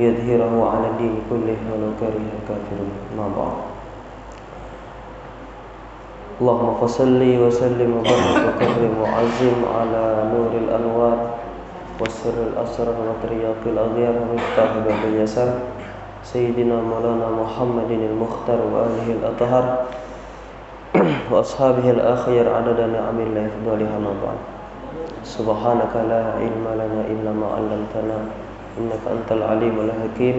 ليظهره على الدين كله ولو كره الكافرون. ما بعد. اللهم فصل وسلم وبارك وكرم وعزم على نور الأنوار والسر الأسرار وترياق الأغيار ومفتاح باب اليسار سيدنا مولانا محمد المختار وآله الأطهار وأصحابه الأخيار عدد نعم الله يفضلها. ما بعد. سبحانك لا علم لنا إلا ما علمتنا إنك أنت العليم الحكيم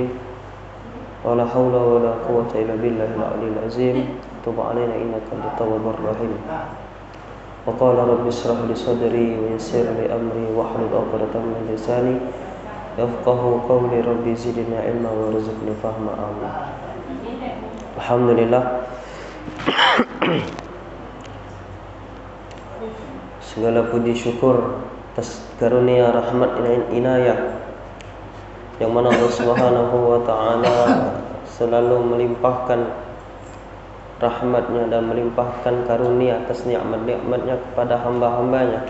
ولا حول ولا قوة إلا بالله العلي العظيم. تب علينا إنك أنت التواب الرحيم. وقال رب اشرح لي صدري ويسر لي أمري واحلل عقدة من لساني يفقهوا قولي. ربي زدني علما وارزقني فهما. آمين. Alhamdulillah, segala puji syukur atas karunia rahmat inayah yang mana Allah Subhanahu wa taala selalu melimpahkan rahmatnya dan melimpahkan karunia atas nikmat-nikmatnya kepada hamba-hambanya,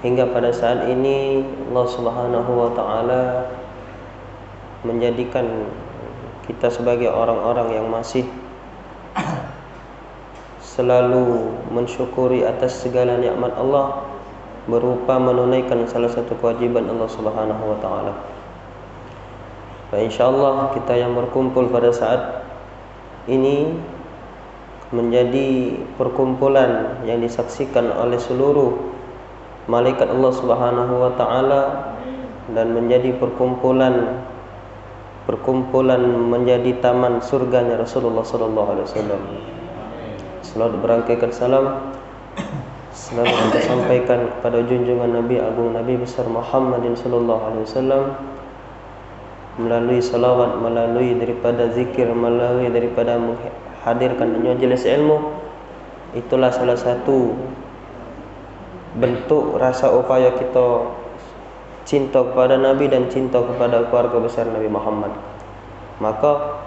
hingga pada saat ini Allah Subhanahu wa taala menjadikan kita sebagai orang-orang yang masih selalu mensyukuri atas segala nikmat Allah berupa menunaikan salah satu kewajiban Allah Subhanahu wa taala. Insyaallah kita yang berkumpul pada saat ini menjadi perkumpulan yang disaksikan oleh seluruh malaikat Allah Subhanahu wa taala dan menjadi perkumpulan menjadi taman surganya Rasulullah sallallahu alaihi wasallam. Selalu berangkaikan salam selalu kita sampaikan kepada junjungan Nabi agung Nabi besar Muhammadin sallallahu alaihi wasallam melalui salawat, melalui daripada zikir, melalui daripada menghadirkan majelis ilmu. Itulah salah satu bentuk rasa upaya kita cinta kepada Nabi dan cinta kepada keluarga besar Nabi Muhammad. Maka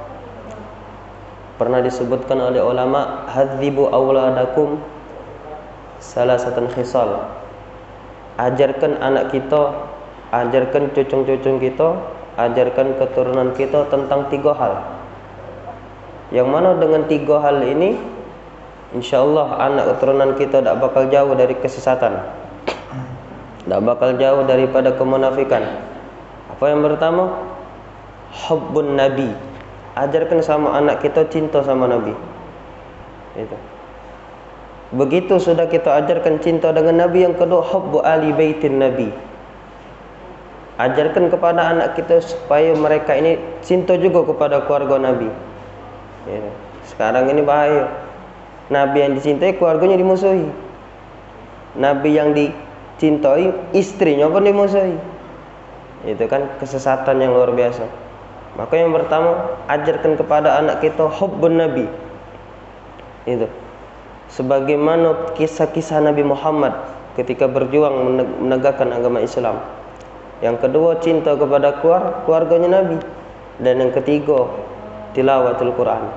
pernah disebutkan oleh ulama, hadzibu auladakum salasatan khisal. Ajarkan anak kita, ajarkan cucung-cucung kita, ajarkan keturunan kita tentang 3 hal. Yang mana dengan 3 hal ini insyaallah anak keturunan kita tak bakal jauh dari kesesatan, tak bakal jauh daripada kemunafikan. Apa yang pertama? Hubbun Nabi. Ajarkan sama anak kita cinta sama Nabi. Itu. Begitu sudah kita ajarkan cinta dengan Nabi, yang kedua hubbu ali baitin Nabi. Ajarkan kepada anak kita supaya mereka ini cinta juga kepada keluarga Nabi. Ya. Sekarang ini bahaya. Nabi yang dicintai, keluarganya dimusuhi. Nabi yang dicintai, istrinya pun dimusuhi. Itu kan kesesatan yang luar biasa. Maka yang pertama, ajarkan kepada anak kita hubbun Nabi. Itu. Sebagaimana kisah-kisah Nabi Muhammad ketika berjuang menegakkan agama Islam. Yang kedua, cinta kepada keluarganya Nabi. Dan yang ketiga, tilawatul Quran.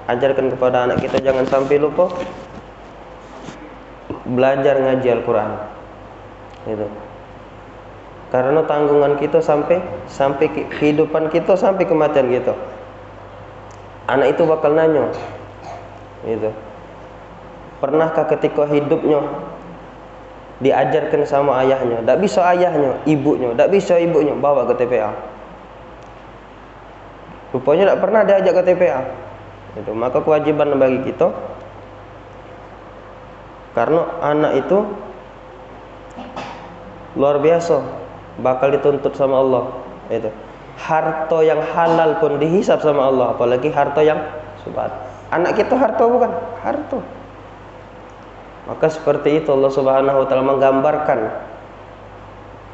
Ajarkan kepada anak kita jangan sampai lupa belajar ngaji Al-Quran. Itu. Karena tanggungan kita sampai kehidupan kita, sampai kematian kita. Anak itu bakal nanya. Itu. Pernahkah ketika hidupnya diajarkan sama ayahnya, tak bisa ayahnya, ibunya, tak bisa ibunya bawa ke TPA. Rupanya tak pernah diajak ke TPA. Itu. Maka kewajiban bagi kita, karena anak itu luar biasa, bakal dituntut sama Allah. Itu. Harta yang halal pun dihisab sama Allah, apalagi harta yang subhat. Anak kita harta bukan? Harta. Maka seperti itu Allah Subhanahu wa taala menggambarkan,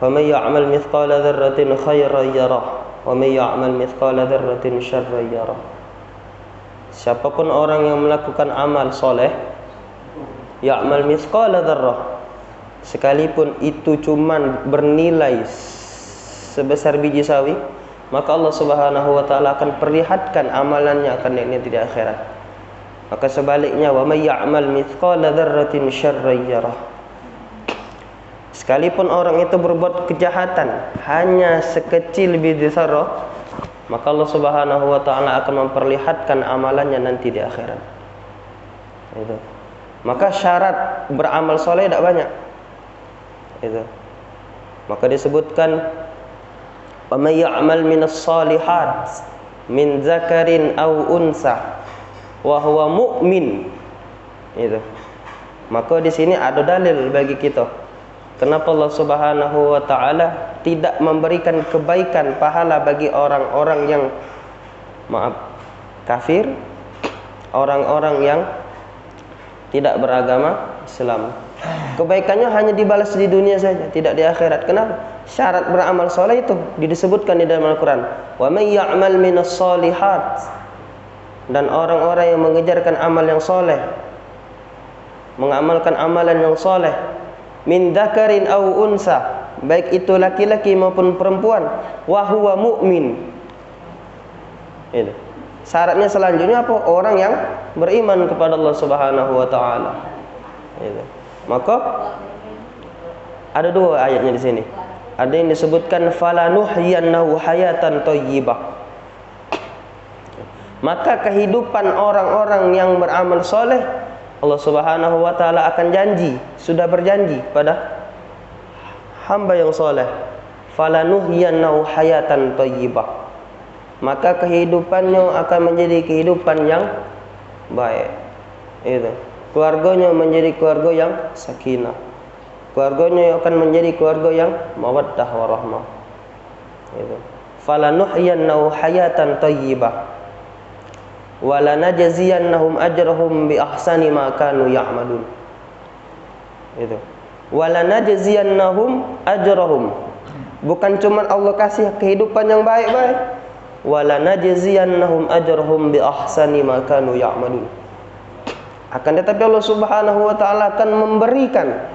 "Faman ya'mal mithqala dzarratin khairan yarah, wa man ya'mal mithqala dzarratin syarran yarah." Siapapun orang yang melakukan amal soleh, ya'mal mithqala dzarrah, sekalipun itu cuman bernilai sebesar biji sawi, maka Allah Subhanahu wa taala akan perlihatkan amalannya akan nikmati di akhirat. Maka sebaliknya, wa may ya'mal mithqala dzarratin syarran yarah. Sekalipun orang itu berbuat kejahatan hanya sekecil biji zarrah, maka Allah Subhanahu wa taala akan memperlihatkan amalannya nanti di akhirat. Itu. Maka syarat beramal soleh tidak banyak. Itu. Maka disebutkan wa may ya'mal minas shalihat min zakarin aw unsa wa huwa mu'min. Itu. Maka di sini ada dalil bagi kita. Kenapa Allah Subhanahu wa taala tidak memberikan kebaikan pahala bagi orang-orang yang kafir, orang-orang yang tidak beragama Islam. Kebaikannya hanya dibalas di dunia saja, tidak di akhirat. Kenapa? Syarat beramal soleh itu disebutkan di dalam Al-Quran. Wa may ya'mal minas shalihat. Dan orang-orang yang mengejarkan amal yang soleh, mengamalkan amalan yang soleh, min dzakarin aw unsa, baik itu laki-laki maupun perempuan, wa huwa mu'min. Itu. Syaratnya selanjutnya apa? Orang yang beriman kepada Allah Subhanahu wa taala. Itu. Maka ada dua ayatnya di sini. Ada yang disebutkan falanuhyiyannahu hayatan thayyibah. Maka kehidupan orang-orang yang beramal soleh, Allah Subhanahu wa taala akan janji, sudah berjanji pada hamba yang soleh, falanuhyiyannahu hayatan thayyibah. Maka kehidupannya akan menjadi kehidupan yang baik. Itu. Keluarganya menjadi keluarga yang sakinah. Keluarganya akan menjadi keluarga yang mawaddah warahmah. Itu. Falanuhyiyannahu hayatan thayyibah. Walanajziyannahum ajrahum bi ahsani ma kanu ya'malun. Itu. Walanajziyannahum ajrahum. Bukan cuma Allah kasih kehidupan yang baik-baik. Walanajziyannahum ajrahum bi ahsani ma kanu ya'malun. Akan tetapi Allah Subhanahu wa taala akan memberikan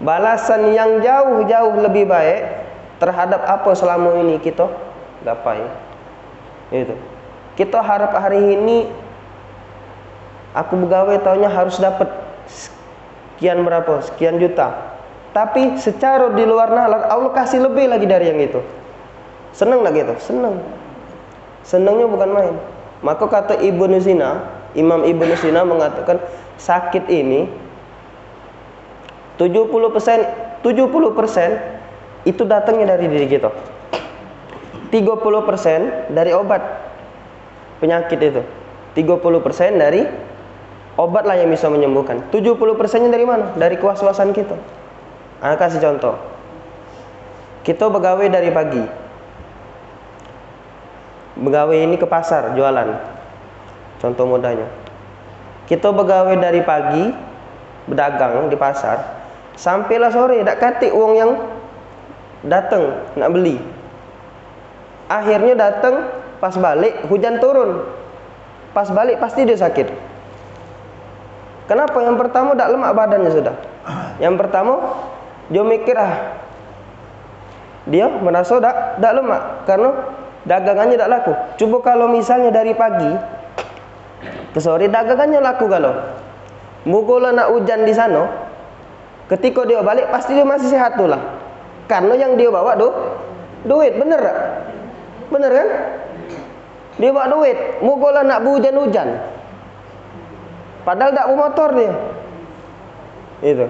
balasan yang jauh-jauh lebih baik terhadap apa selama ini kita gapai. Itu. Kita harap hari ini aku begawe tahunnya harus dapat sekian berapa, sekian juta. Tapi secara di luar nalar Allah kasih lebih lagi dari yang itu. Senang tak gitu? Senang. Senangnya bukan main. Maka kata Ibnu Sina, Imam Ibnu Sina mengatakan sakit ini 70% itu datangnya dari diri kita. 30% dari obat penyakit itu. 30% dari obat lah yang bisa menyembuhkan. 70%-nya dari mana? Dari kewaswasan kita. Saya kasih contoh. Kita begawe dari pagi. Begawe ini ke pasar jualan. Contoh mudahnya. Kita begawe dari pagi, berdagang di pasar, sampailah sore, tak katik uang yang datang nak beli. Akhirnya datang, pas balik hujan turun. Pas balik pasti dia sakit. Kenapa? Yang pertama tak lemak badannya sudah. Yang pertama dia mikir dia merasa tak lemak karena dagangannya tak laku. Coba kalau misalnya dari pagi ke sore dagangannya laku, kalau mugola nak hujan di sana, ketika dia balik pasti dia masih sehat tuh lah. Karena yang dia bawa duit, bener tak? Bener kan? Dia bawa duit, mugola nak hujan-hujan. Padahal tak punya motor dia. Itu.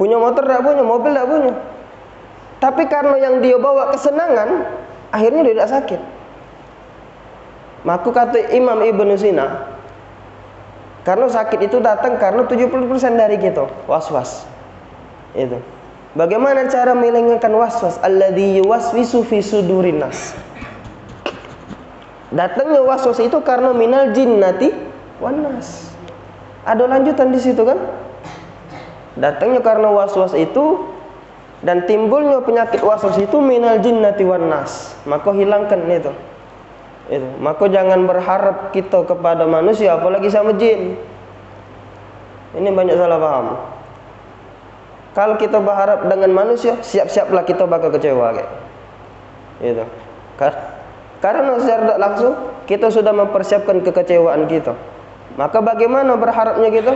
Punya motor tak punya, mobil tak punya. Tapi karena yang dia bawa kesenangan, akhirnya dia tak sakit. Maka kata Imam Ibnu Sina, karena sakit itu datang karena 70% dari kita waswas. Itu. Bagaimana cara menghilangkan waswas? Alladzi yuwaswisu fi sudurin nas. Datangnya waswas itu karena minal jinnati wan nas. Ada lanjutan di situ kan? Datangnya karena waswas itu dan timbulnya penyakit waswas itu minal jinnati wan nas. Maka hilangkan itu. Itu. Maka jangan berharap kita kepada manusia apalagi sama jin. Ini banyak salah paham. Kalau kita berharap dengan manusia, siap-siaplah kita bakal kecewa kayak. Itu. Karena secara tak langsung kita sudah mempersiapkan kekecewaan kita. Maka bagaimana berharapnya kita?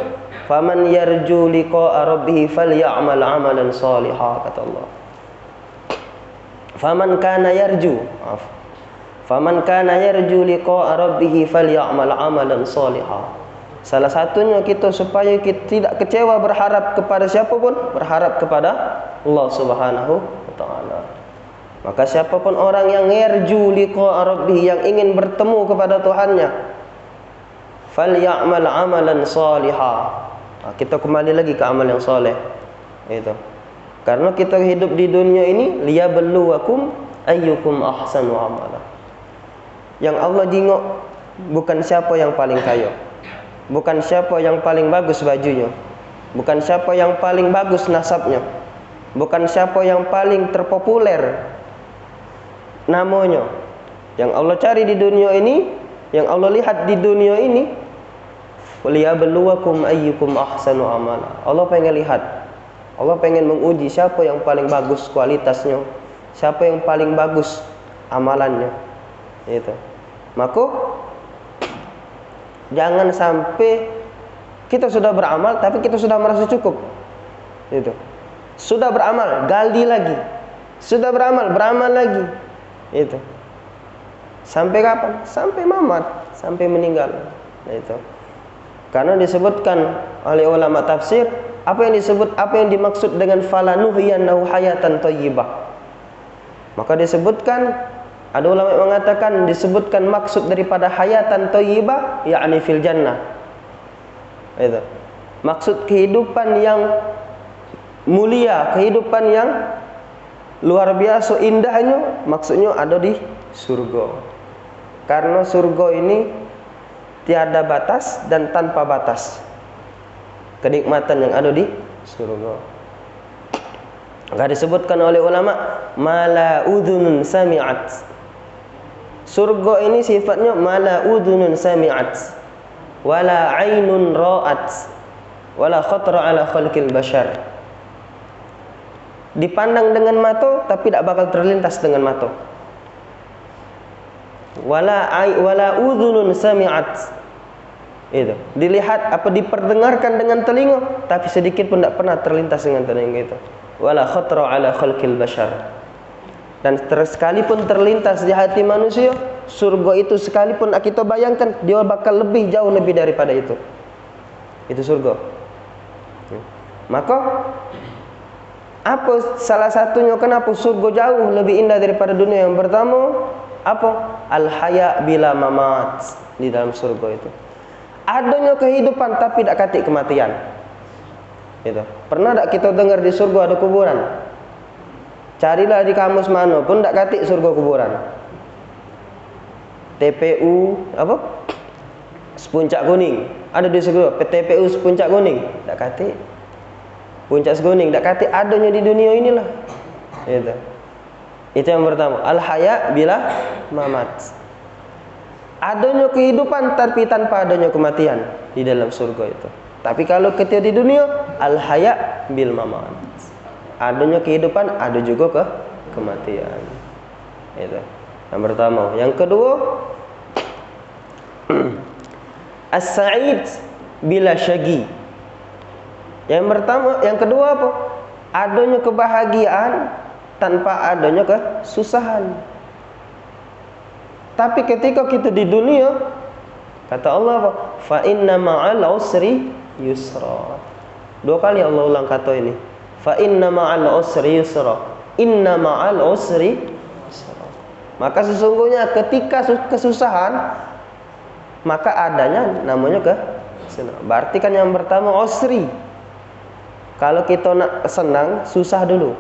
Faman yarju liqa'a rabbih falya'mal 'amalan shalihan, kata Allah. Faman kana yarju Faman kana yarju liqa'a rabbih falyamal 'amalan shalihan. Salah satunya kita supaya kita tidak kecewa berharap kepada siapapun, berharap kepada Allah Subhanahu wa taala. Maka siapapun orang yang yarju liqa'a rabbih, yang ingin bertemu kepada Tuhannya, falyamal 'amalan shalihan. Kita kembali lagi ke amal yang soleh. Itu. Karena kita hidup di dunia ini liyabluwakum ayyukum ahsanu amala. Yang Allah jingok bukan siapa yang paling kaya, bukan siapa yang paling bagus bajunya, bukan siapa yang paling bagus nasabnya, bukan siapa yang paling terpopuler namanya. Yang Allah cari di dunia ini, yang Allah lihat di dunia ini, liyabluwakum ayyukum ahsanu amala. Allah pengen lihat, Allah pengen menguji siapa yang paling bagus kualitasnya, siapa yang paling bagus amalannya. Itu. Maka jangan sampai kita sudah beramal tapi kita sudah merasa cukup. Itu. Sudah beramal, gali lagi. Sudah beramal lagi. Itu. Sampai kapan? Sampai mamat, sampai meninggal. Itu. Karena disebutkan oleh ulama tafsir, apa yang dimaksud dengan falanuhyiyannahu hayatan thayyibah. Maka disebutkan, ada ulama yang mengatakan disebutkan maksud daripada hayatan thayyibah yakni fil jannah. Itu. Maksud kehidupan yang mulia, kehidupan yang luar biasa indahnya, maksudnya ada di surga. Karena surga ini tiada batas dan tanpa batas kenikmatan yang ada di surga. Maka disebutkan oleh ulama, mala udhunun sami'at. Surga ini sifatnya mala udhunun sami'at, wala ainun ra'at, wala khatra ala khalqil bashar. Dipandang dengan mata tapi tidak bakal terlintas dengan mata. Wala udhunun sami'at. Itu. Dilihat apa diperdengarkan dengan telinga tapi sedikit pun tidak pernah terlintas dengan telinga itu. Wala khatra ala khalqil bashar. Dan sekalipun terlintas di hati manusia, surga itu sekalipun kita bayangkan, dia bakal jauh lebih daripada itu. Itu surga. Maka apa salah satunya kenapa surga jauh lebih indah daripada dunia? Yang pertama, apa? Al-haya bila mamat. Di dalam surga itu adanya kehidupan tapi tidak kati kematian. Itu. Pernah tak kita dengar di surga ada kuburan? Carilah di kamus mana pun tak kati surga kuburan. TPU apa? Sepuncak Kuning ada di surga. TPU Sepuncak Kuning tak kati. Puncak Kuning tak kati adanya di dunia inilah. Itu yang pertama. Al-haya bila mamat. Adanya kehidupan tapi tanpa adanya kematian di dalam surga itu. Tapi kalau ketika di dunia, al-haya bil mamat. Adanya kehidupan, ada juga kematian. Itu. Yang pertama. Yang kedua, as-sa'id bila syagi. Yang kedua apa? Adanya kebahagiaan tanpa adanya kesusahan. Tapi ketika kita di dunia, kata Allah apa? Fa inna ma'al usri yusra. Dua kali Allah ulang kata ini. Fa inna ma'al usri yusra. Inna ma'al usri yusra. Maka sesungguhnya ketika kesusahan, maka adanya namanya kesenangan. Berarti kan yang pertama usri. Kalau kita nak senang, susah dulu.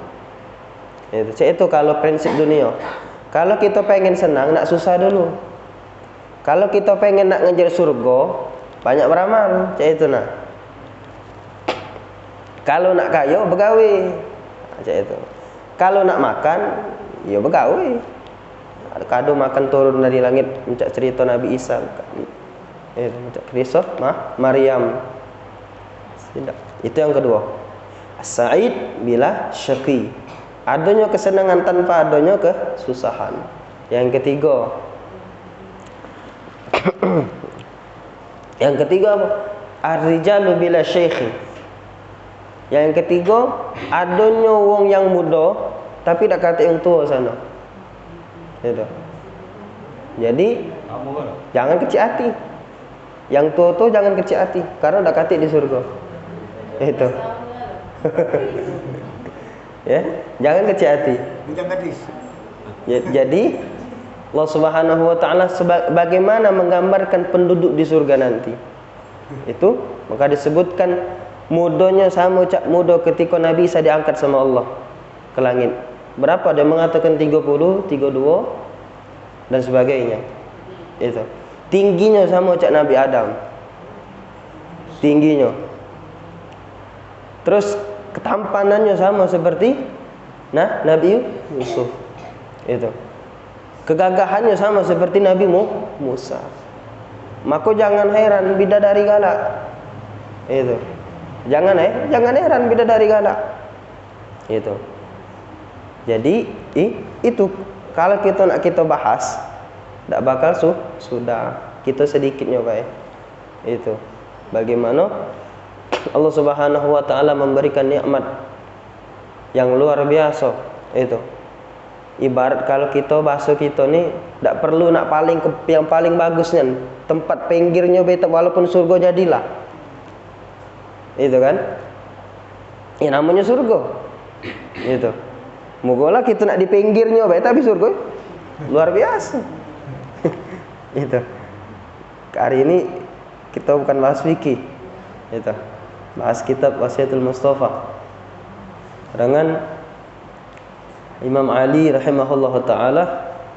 Itu kalau prinsip dunia. Kalau kita pengen senang, nak susah dulu. Kalau kita pengen nak ngejar surga, banyak beramal. Itu nah. Kalau nak kaya, begawe. Itu. Kalau nak makan, ya begawe. Kado makan turun dari langit, mencak cerita Nabi Isa. Mencak kisah Maryam. Itu yang kedua. As-sa'id bila syaqi. Adanya kesenangan tanpa adanya kesusahan. Yang ketiga. Yang ketiga apa? Ar-rijalu bila syaikhi. Yang ketiga, adanya wong yang muda tapi tak kata yang tua sana. Itu. Jadi jangan kecil hati. Yang tua jangan kecil hati karena udah katik di surga. Itu. Ya, jangan kecil hati. Ya, jadi Allah Subhanahu wa taala bagaimana menggambarkan penduduk di surga nanti. Itu maka disebutkan mudonya sama cak mudo ketika Nabi Isa diangkat sama Allah ke langit. Berapa? Dia mengatakan 30, 32 dan sebagainya. Itu. Tingginya sama cak Nabi Adam. Tingginya. Terus ketampanannya sama seperti Nabi Yusuf. Itu. Kegagahannya sama seperti Nabi Musa. Maka jangan heran bidadari galak. Itu. Jangan heran bidadari galak. Itu. Jadi itu kalau kita bahas tidak bakal sudah kita sedikitnya Pak. Itu. Bagaimana Allah Subhanahu wa taala memberikan nikmat yang luar biasa. Itu. Ibarat kalau kita bahasa kita ni tidak perlu nak yang paling bagusnya tempat pinggirnya beta walaupun surga jadilah. Itu kan? Ya namanya surga. Itu. Mogalah kita nak di pinggirnya beta tapi surga luar biasa. Itu. Hari ini kita bukan bahas fikih. Itu. Bahas kitab Wasiatul Mustafa. Dengan Imam Ali rahimahullah ta'ala